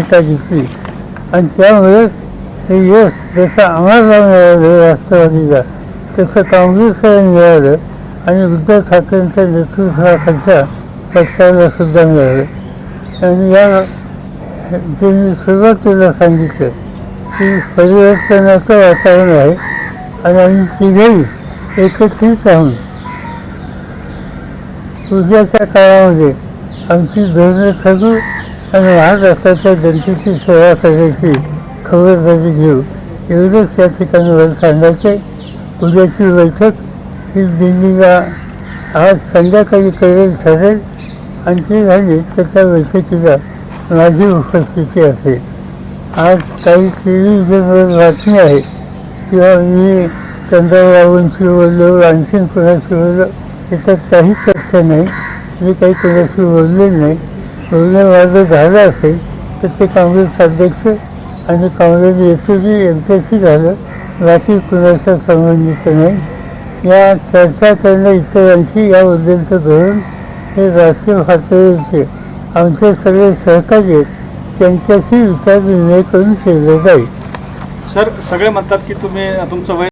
भूमिका घेतली आणि त्यामुळेच हे यश जसं आम्हाला मिळालं राष्ट्रवादीला तसं काँग्रेसला मिळालं आणि उद्धव ठाकरेंच्या नेतृत्वाखालच्या पक्षाला सुद्धा मिळालं. आणि या जे मी सुरुवातीला सांगितलं की परिवर्तनाचं वातावरण आहे आणि आम्ही तिघेही एकत्रित राहून उद्याच्या काळामध्ये आमची धोरणं ठरवू आणि महाराष्ट्राच्या जनतेची सेवा करायची खबरदारी घेऊ एवढंच या ठिकाणी मला सांगायचं. उद्याची बैठक ही दिल्लीला आज संध्याकाळी करेल ठरेल आणि ती झाली तर त्या बैठकीला माझी उपस्थिती असेल. आज काही टेलिव्हिजनवर बातमी आहे किंवा मी चंद्रबाबूंची बोललो आणखीन कोणाशी बोललो याच्यात काही तथ्य नाही. मी काही कोणाशी बोलले नाही. बोलणं माझं झालं असेल तर ते काँग्रेस अध्यक्ष आणि काँग्रेस नेतृत्व यांच्याशी झालं, बाकी कुणाच्या संबंधित नाही. या चर्चा करणं इतरांची याबद्दलचं धोरण हे राष्ट्रीय पातळीवरचे आमचे सगळे सहकारी आहेत त्यांच्याशी विचार विनिमय करून केलं जाईल. सर, सगळे म्हणतात की तुम्ही तुमचं वय